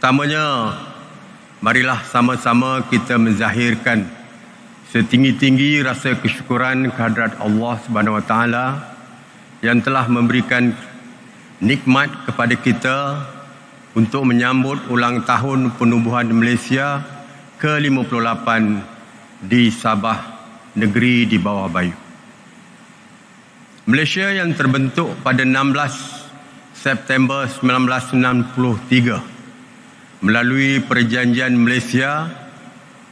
Pertamanya, marilah sama-sama kita menzahirkan setinggi-tinggi rasa kesyukuran kehadrat Allah Subhanahu Wa Taala yang telah memberikan nikmat kepada kita untuk menyambut ulang tahun penubuhan Malaysia ke-58 di Sabah, negeri di bawah Bayu. Malaysia yang terbentuk pada 16 September 1963 melalui Perjanjian Malaysia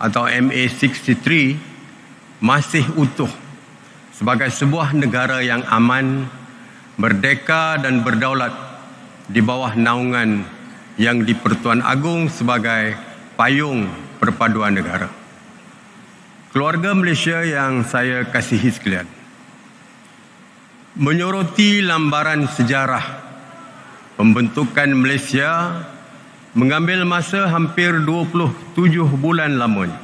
atau MA63 masih utuh sebagai sebuah negara yang aman, merdeka dan berdaulat di bawah naungan yang di-Pertuan Agong sebagai payung perpaduan negara. Keluarga Malaysia yang saya kasihi sekalian, menyoroti lambaran sejarah pembentukan Malaysia mengambil masa hampir 27 bulan lamanya.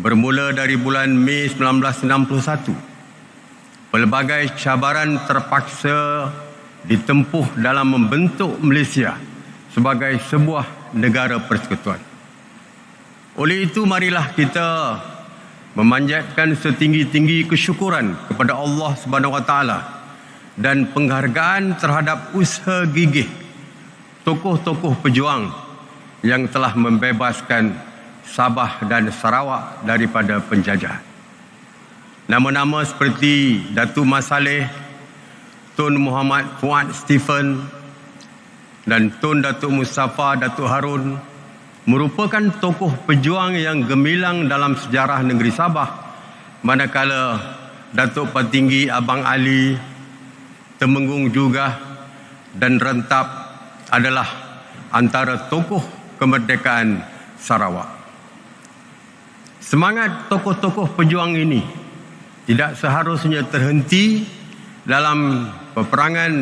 Bermula dari bulan Mei 1961, pelbagai cabaran terpaksa ditempuh dalam membentuk Malaysia sebagai sebuah negara persekutuan. Oleh itu, marilah kita memanjatkan setinggi-tinggi kesyukuran kepada Allah Subhanahu Wa Taala dan penghargaan terhadap usaha gigih tokoh-tokoh pejuang yang telah membebaskan Sabah dan Sarawak daripada penjajahan. Nama-nama seperti Datuk Mat Saleh, Tun Muhammad Fuad Stephen dan Tun Datuk Mustafa Datuk Harun merupakan tokoh pejuang yang gemilang dalam sejarah negeri Sabah, manakala Datuk Patinggi Abang Ali, Temenggung Jugah dan Rentap adalah antara tokoh kemerdekaan Sarawak. Semangat tokoh-tokoh pejuang ini tidak seharusnya terhenti dalam peperangan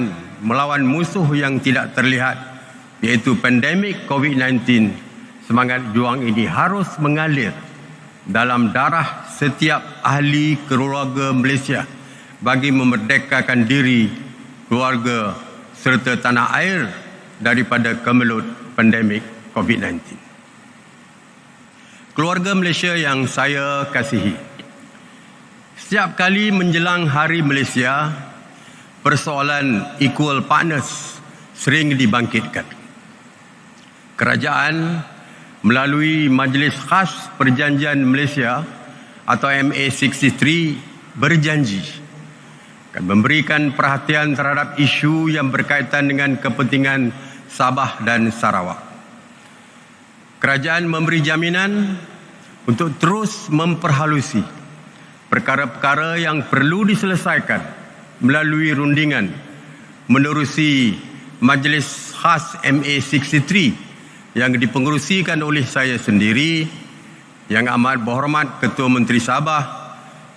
melawan musuh yang tidak terlihat, iaitu pandemik COVID-19. Semangat juang ini harus mengalir dalam darah setiap ahli keluarga Malaysia bagi memerdekakan diri, keluarga serta tanah air daripada kemelut pandemik COVID-19. Keluarga Malaysia yang saya kasihi, setiap kali menjelang Hari Malaysia, persoalan equal partners sering dibangkitkan. Kerajaan melalui Majlis Khas Perjanjian Malaysia atau MA63 berjanji akan memberikan perhatian terhadap isu yang berkaitan dengan kepentingan Sabah dan Sarawak. Kerajaan memberi jaminan untuk terus memperhalusi perkara-perkara yang perlu diselesaikan melalui rundingan menerusi Majlis Khas MA63 yang dipengerusikan oleh saya sendiri, Yang Amat Berhormat Ketua Menteri Sabah,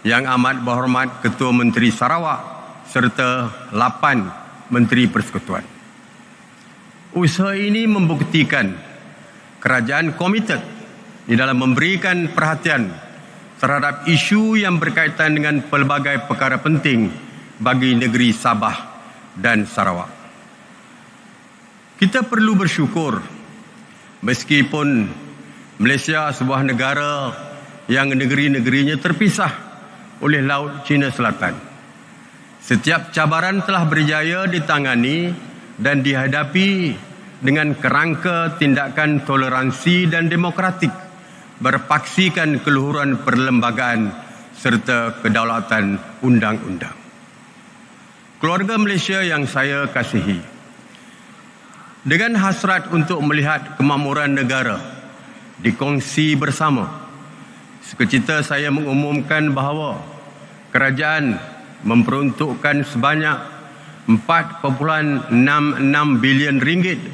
Yang Amat Berhormat Ketua Menteri Sarawak serta 8 Menteri Persekutuan. Usaha ini membuktikan kerajaan komited di dalam memberikan perhatian terhadap isu yang berkaitan dengan pelbagai perkara penting bagi negeri Sabah dan Sarawak. Kita perlu bersyukur meskipun Malaysia sebuah negara yang negeri-negerinya terpisah oleh Laut Cina Selatan. Setiap cabaran telah berjaya ditangani dan dihadapi dengan kerangka tindakan toleransi dan demokratik, berpaksikan keluhuran perlembagaan serta kedaulatan undang-undang. Keluarga Malaysia yang saya kasihi, dengan hasrat untuk melihat kemakmuran negara dikongsi bersama, sekecita saya mengumumkan bahawa kerajaan memperuntukkan sebanyak RM4.66 bilion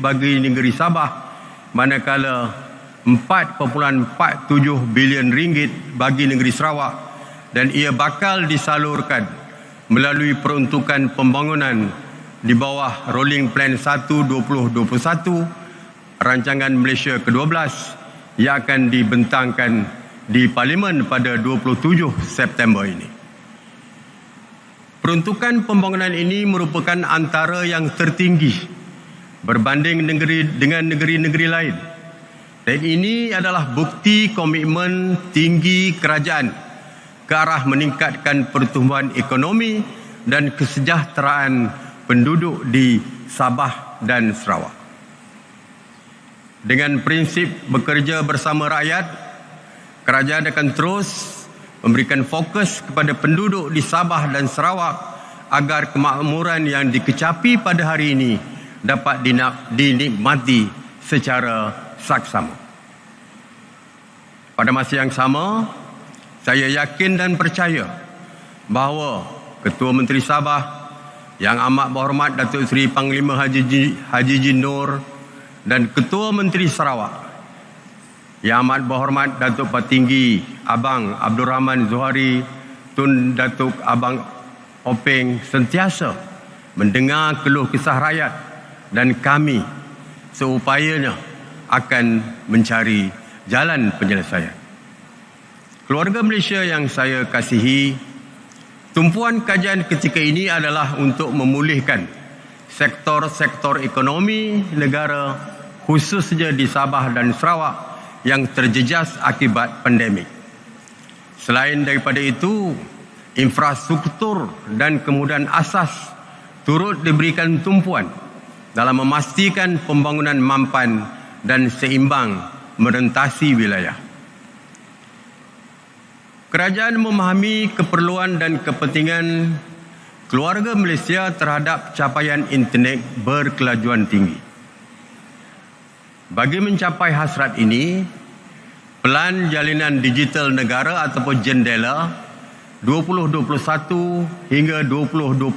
bagi negeri Sabah, manakala RM4.47 bilion bagi negeri Sarawak, dan ia bakal disalurkan melalui peruntukan pembangunan di bawah Rolling Plan 1 2021 Rancangan Malaysia ke-12 yang akan dibentangkan di Parlimen pada 27 September ini. Peruntukan pembangunan ini merupakan antara yang tertinggi berbanding dengan negeri-negeri lain. Dan ini adalah bukti komitmen tinggi kerajaan ke arah meningkatkan pertumbuhan ekonomi dan kesejahteraan penduduk di Sabah dan Sarawak. Dengan prinsip bekerja bersama rakyat, kerajaan akan terus memberikan fokus kepada penduduk di Sabah dan Sarawak agar kemakmuran yang dikecapi pada hari ini dapat dinikmati secara saksama. Pada masa yang sama, saya yakin dan percaya bahawa Ketua Menteri Sabah Yang Amat Berhormat Datuk Seri Panglima Haji Jin Nur dan Ketua Menteri Sarawak Yang Amat Berhormat Datuk Patinggi Abang Abdul Rahman Zuhari Tun Datuk Abang Openg sentiasa mendengar keluh kesah rakyat dan kami seupayanya akan mencari jalan penyelesaian. Keluarga Malaysia yang saya kasihi, tumpuan kajian ketika ini adalah untuk memulihkan sektor-sektor ekonomi negara khususnya di Sabah dan Sarawak yang terjejas akibat pandemik. Selain daripada itu, infrastruktur dan kemudahan asas turut diberikan tumpuan dalam memastikan pembangunan mampan dan seimbang merentasi wilayah. Kerajaan memahami keperluan dan kepentingan keluarga Malaysia terhadap capaian internet berkelajuan tinggi. Bagi mencapai hasrat ini, Pelan Jalinan Digital Negara ataupun JENDELA 2021 hingga 2025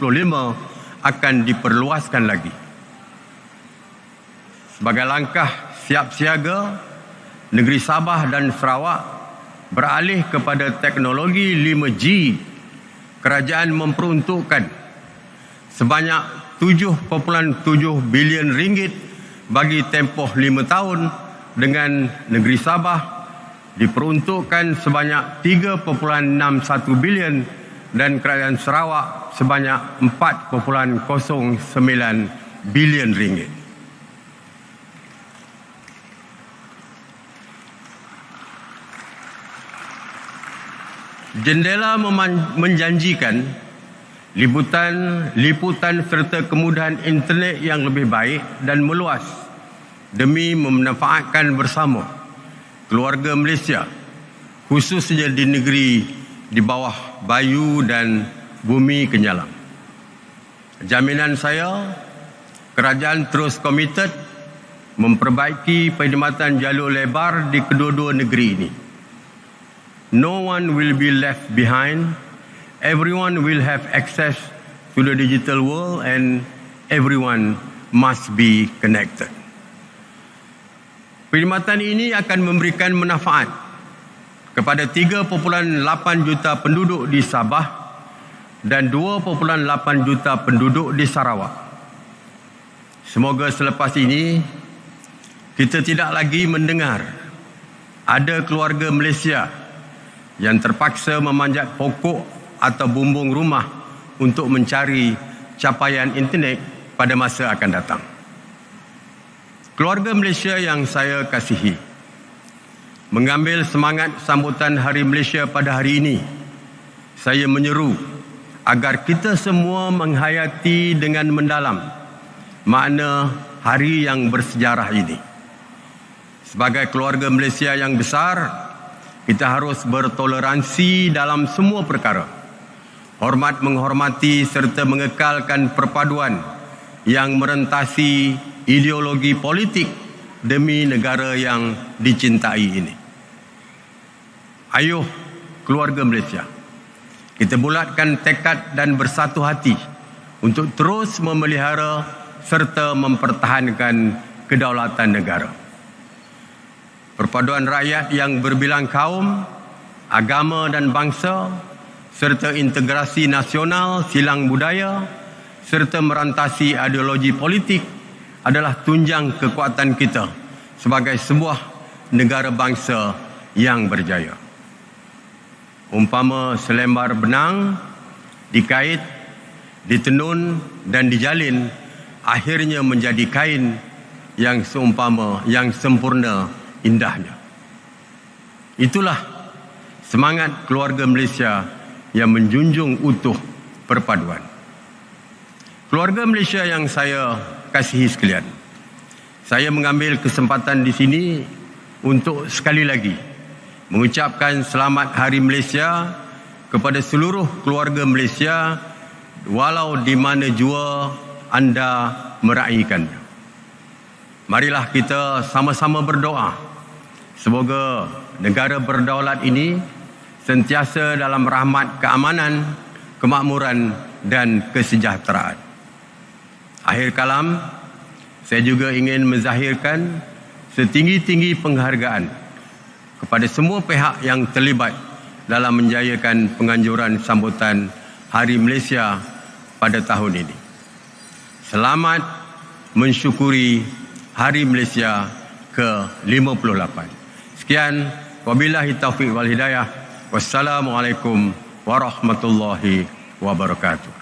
akan diperluaskan lagi. Sebagai langkah siap siaga, negeri Sabah dan Sarawak beralih kepada teknologi 5G, kerajaan memperuntukkan sebanyak 7.7 bilion ringgit bagi tempoh 5 tahun, dengan negeri Sabah diperuntukkan sebanyak 3.61 bilion dan kerajaan Sarawak sebanyak 4.09 bilion ringgit. JENDELA menjanjikan liputan serta kemudahan internet yang lebih baik dan meluas demi memanfaatkan bersama keluarga Malaysia, khususnya di negeri di bawah bayu dan bumi kenyalang. Jaminan saya, kerajaan terus komited memperbaiki perkhidmatan jalur lebar di kedua-dua negeri ini. No one will be left behind. Everyone will have access to the digital world and everyone must be connected. Perkhidmatan ini akan memberikan manfaat kepada 3.8 juta penduduk di Sabah dan 2.8 juta penduduk di Sarawak. Semoga selepas ini kita tidak lagi mendengar ada keluarga Malaysia yang terpaksa memanjat pokok atau bumbung rumah untuk mencari capaian internet pada masa akan datang. Keluarga Malaysia yang saya kasihi, mengambil semangat sambutan Hari Malaysia pada hari ini, saya menyeru agar kita semua menghayati dengan mendalam makna hari yang bersejarah ini. Sebagai keluarga Malaysia yang besar, kita harus bertoleransi dalam semua perkara, hormat menghormati serta mengekalkan perpaduan yang merentasi ideologi politik demi negara yang dicintai ini. Ayuh keluarga Malaysia, kita bulatkan tekad dan bersatu hati untuk terus memelihara serta mempertahankan kedaulatan negara. Perpaduan rakyat yang berbilang kaum, agama dan bangsa, serta integrasi nasional silang budaya, serta merantasi ideologi politik adalah tunjang kekuatan kita sebagai sebuah negara bangsa yang berjaya. Umpama selembar benang dikait, ditenun dan dijalin akhirnya menjadi kain yang seumpama, yang sempurna indahnya. Itulah semangat keluarga Malaysia yang menjunjung utuh perpaduan. Keluarga Malaysia yang saya kasihi sekalian, saya mengambil kesempatan di sini untuk sekali lagi mengucapkan selamat Hari Malaysia kepada seluruh keluarga Malaysia walau di mana jua anda meraihkannya. Marilah kita sama-sama berdoa semoga negara berdaulat ini sentiasa dalam rahmat keamanan, kemakmuran dan kesejahteraan. Akhir kalam, saya juga ingin menzahirkan setinggi-tinggi penghargaan kepada semua pihak yang terlibat dalam menjayakan penganjuran sambutan Hari Malaysia pada tahun ini. Selamat mensyukuri Hari Malaysia ke-58. Sekian, wabillahi taufiq wal hidayah. Wassalamualaikum warahmatullahi wabarakatuh.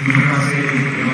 Terima kasih.